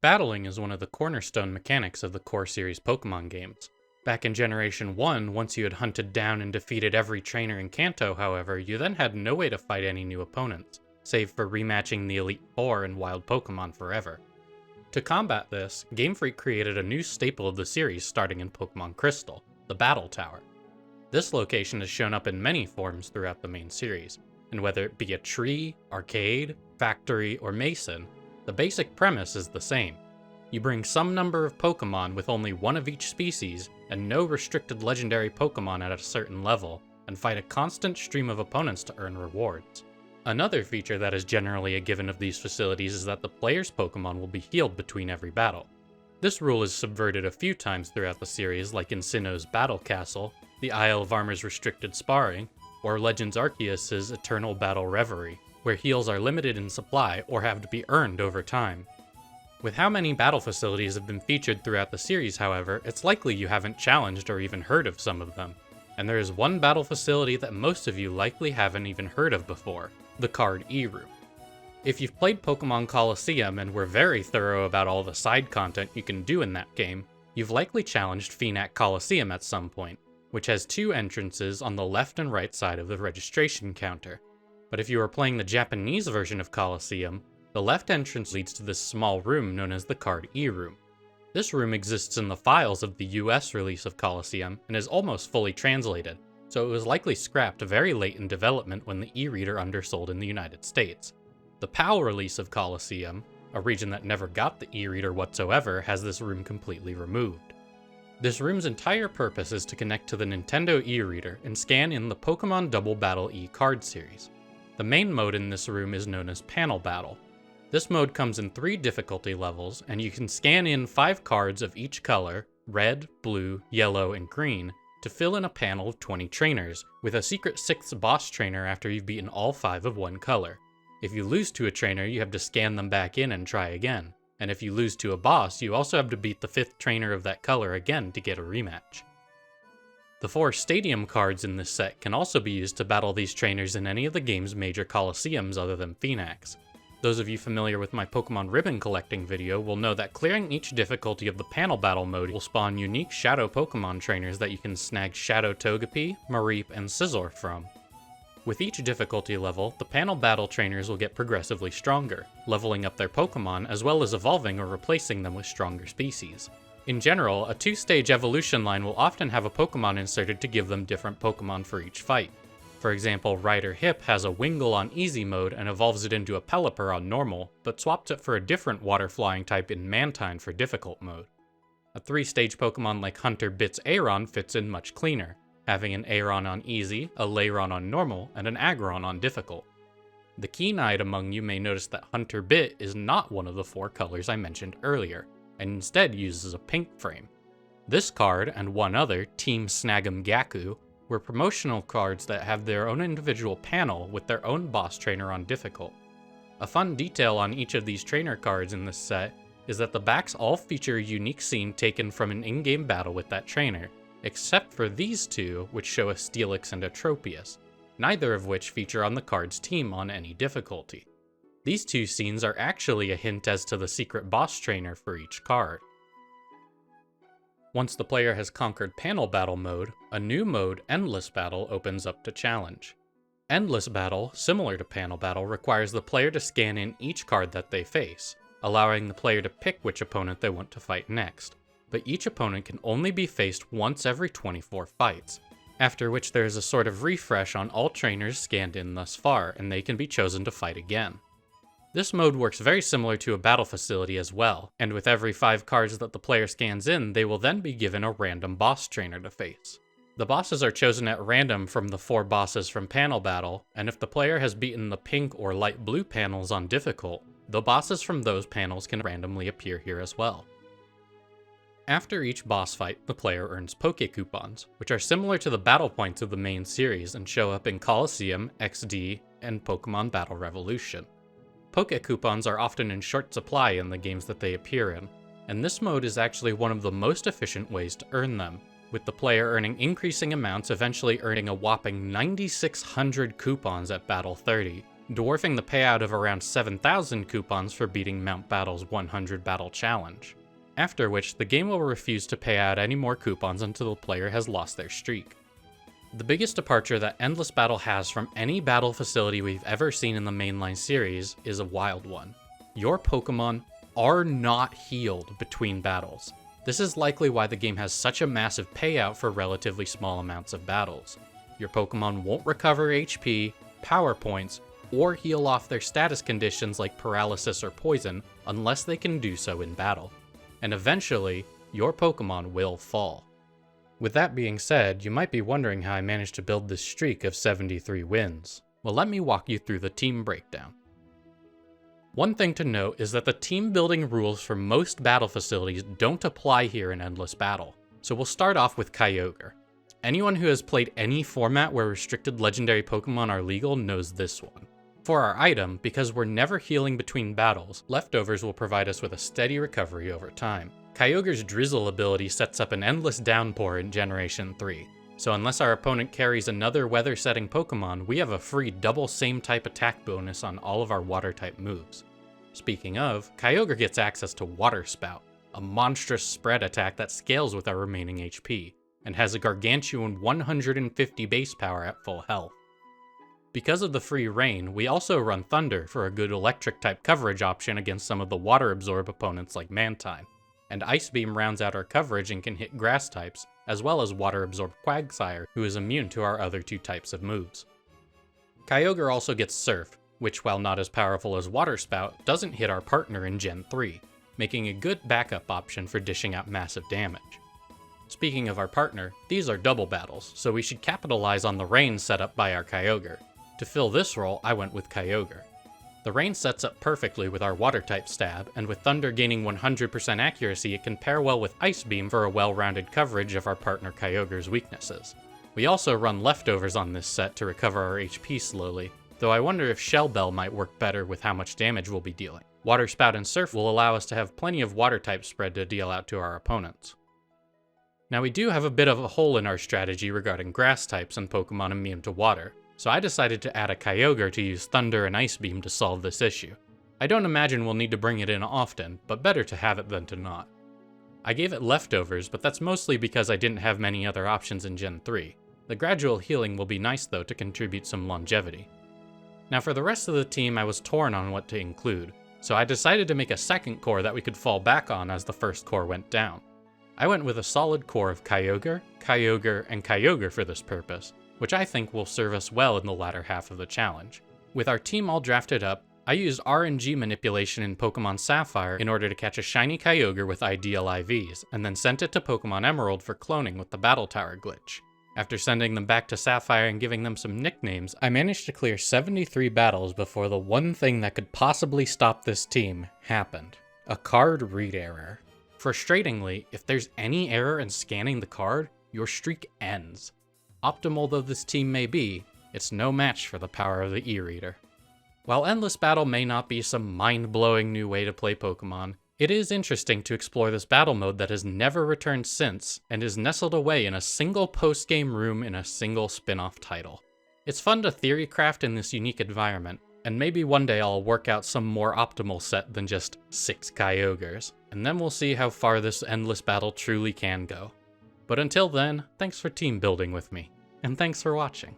Battling is one of the cornerstone mechanics of the core series Pokémon games. Back in Generation 1, once you had hunted down and defeated every trainer in Kanto, however, you then had no way to fight any new opponents, save for rematching the Elite Four and Wild Pokémon forever. To combat this, Game Freak created a new staple of the series starting in Pokémon Crystal, the Battle Tower. This location has shown up in many forms throughout the main series, and whether it be a tree, arcade, factory, or mason, the basic premise is the same. You bring some number of Pokémon with only one of each species, and no restricted legendary Pokémon at a certain level, and fight a constant stream of opponents to earn rewards. Another feature that is generally a given of these facilities is that the player's Pokémon will be healed between every battle. This rule is subverted a few times throughout the series, like in Sinnoh's Battle Castle, the Isle of Armor's Restricted Sparring, or Legends Arceus' Eternal Battle Reverie, where heals are limited in supply or have to be earned over time. With how many battle facilities have been featured throughout the series, however, it's likely you haven't challenged or even heard of some of them. And there is one battle facility that most of you likely haven't even heard of before, the Card E Room. If you've played Pokémon Colosseum and were very thorough about all the side content you can do in that game, you've likely challenged Phenac Colosseum at some point, which has two entrances on the left and right side of the registration counter. But if you are playing the Japanese version of Colosseum, the left entrance leads to this small room known as the Card E Room. This room exists in the files of the US release of Colosseum and is almost fully translated, so it was likely scrapped very late in development when the e-reader undersold in the United States. The PAL release of Colosseum, a region that never got the e-reader whatsoever, has this room completely removed. This room's entire purpose is to connect to the Nintendo e-reader and scan in the Pokémon Double Battle E-card series. The main mode in this room is known as Panel Battle. This mode comes in 3 difficulty levels, and you can scan in 5 cards of each color, red, blue, yellow, and green, to fill in a panel of 20 trainers, with a secret 6th boss trainer after you've beaten all 5 of one color. If you lose to a trainer, you have to scan them back in and try again, and if you lose to a boss, you also have to beat the 5th trainer of that color again to get a rematch. The 4 stadium cards in this set can also be used to battle these trainers in any of the game's major Colosseums other than Phenax. Those of you familiar with my Pokemon ribbon collecting video will know that clearing each difficulty of the panel battle mode will spawn unique Shadow Pokemon trainers that you can snag Shadow Togepi, Mareep, and Scizor from. With each difficulty level, the panel battle trainers will get progressively stronger, leveling up their Pokemon as well as evolving or replacing them with stronger species. In general, a 2-stage evolution line will often have a Pokemon inserted to give them different Pokemon for each fight. For example, Rider Hip has a Wingull on Easy mode and evolves it into a Pelipper on Normal, but swaps it for a different water-flying type in Mantine for Difficult mode. A 3-stage Pokemon like Hunter Bit's Aeron fits in much cleaner, having an Aeron on Easy, a Lairon on Normal, and an Aggron on Difficult. The keen-eyed among you may notice that Hunter Bit is not one of the 4 colors I mentioned earlier, and instead uses a pink frame. This card, and one other, Team Snag'em Gaku, were promotional cards that have their own individual panel with their own boss trainer on Difficult. A fun detail on each of these trainer cards in this set is that the backs all feature a unique scene taken from an in-game battle with that trainer, except for these 2, which show a Steelix and a Tropius, neither of which feature on the card's team on any difficulty. These 2 scenes are actually a hint as to the secret boss trainer for each card. Once the player has conquered Panel Battle mode, a new mode, Endless Battle, opens up to challenge. Endless Battle, similar to Panel Battle, requires the player to scan in each card that they face, allowing the player to pick which opponent they want to fight next. But each opponent can only be faced once every 24 fights, after which there is a sort of refresh on all trainers scanned in thus far, and they can be chosen to fight again. This mode works very similar to a battle facility as well, and with every 5 cards that the player scans in, they will then be given a random boss trainer to face. The bosses are chosen at random from the 4 bosses from Panel Battle, and if the player has beaten the pink or light blue panels on Difficult, the bosses from those panels can randomly appear here as well. After each boss fight, the player earns Poke Coupons, which are similar to the battle points of the main series and show up in Colosseum, XD, and Pokemon Battle Revolution. Poke Coupons are often in short supply in the games that they appear in, and this mode is actually one of the most efficient ways to earn them, with the player earning increasing amounts, eventually earning a whopping 9,600 coupons at Battle 30, dwarfing the payout of around 7,000 coupons for beating Mount Battle's 100 battle challenge. After which, the game will refuse to pay out any more coupons until the player has lost their streak. The biggest departure that Endless Battle has from any battle facility we've ever seen in the mainline series is a wild one. Your Pokémon are not healed between battles. This is likely why the game has such a massive payout for relatively small amounts of battles. Your Pokémon won't recover HP, power points, or heal off their status conditions like paralysis or poison unless they can do so in battle. And eventually, your Pokémon will fall. With that being said, you might be wondering how I managed to build this streak of 73 wins. Well, let me walk you through the team breakdown. One thing to note is that the team building rules for most battle facilities don't apply here in Endless Battle. So we'll start off with Kyogre. Anyone who has played any format where restricted legendary Pokemon are legal knows this one. For our item, because we're never healing between battles, leftovers will provide us with a steady recovery over time. Kyogre's Drizzle ability sets up an endless downpour in Generation 3, so unless our opponent carries another weather-setting Pokemon, we have a free double same-type attack bonus on all of our water-type moves. Speaking of, Kyogre gets access to Water Spout, a monstrous spread attack that scales with our remaining HP, and has a gargantuan 150 base power at full health. Because of the free rain, we also run Thunder for a good electric-type coverage option against some of the water-absorb opponents like Mantine, and Ice Beam rounds out our coverage and can hit grass types, as well as water-absorb Quagsire, who is immune to our other two types of moves. Kyogre also gets Surf, which while not as powerful as Water Spout, doesn't hit our partner in Gen 3, making a good backup option for dishing out massive damage. Speaking of our partner, these are double battles, so we should capitalize on the rain set up by our Kyogre. To fill this role, I went with Kyogre. The rain sets up perfectly with our water-type stab, and with Thunder gaining 100% accuracy, it can pair well with Ice Beam for a well-rounded coverage of our partner Kyogre's weaknesses. We also run leftovers on this set to recover our HP slowly, though I wonder if Shell Bell might work better with how much damage we'll be dealing. Water Spout and Surf will allow us to have plenty of water-type spread to deal out to our opponents. Now we do have a bit of a hole in our strategy regarding grass types and Pokemon immune to water, so I decided to add a Kyogre to use Thunder and Ice Beam to solve this issue. I don't imagine we'll need to bring it in often, but better to have it than to not. I gave it leftovers, but that's mostly because I didn't have many other options in Gen 3. The gradual healing will be nice though to contribute some longevity. Now for the rest of the team I was torn on what to include, so I decided to make a second core that we could fall back on as the first core went down. I went with a solid core of Kyogre, Kyogre, and Kyogre for this purpose, which I think will serve us well in the latter half of the challenge. With our team all drafted up, I used RNG manipulation in Pokemon Sapphire in order to catch a shiny Kyogre with ideal IVs, and then sent it to Pokemon Emerald for cloning with the Battle Tower glitch. After sending them back to Sapphire and giving them some nicknames, I managed to clear 73 battles before the one thing that could possibly stop this team happened. A card read error. Frustratingly, if there's any error in scanning the card, your streak ends. Optimal though this team may be, it's no match for the power of the e-reader. While Endless Battle may not be some mind-blowing new way to play Pokemon, it is interesting to explore this battle mode that has never returned since, and is nestled away in a single post-game room in a single spin-off title. It's fun to theory craft in this unique environment, and maybe one day I'll work out some more optimal set than just 6 Kyogres, and then we'll see how far this Endless Battle truly can go. But until then, thanks for team building with me, and thanks for watching.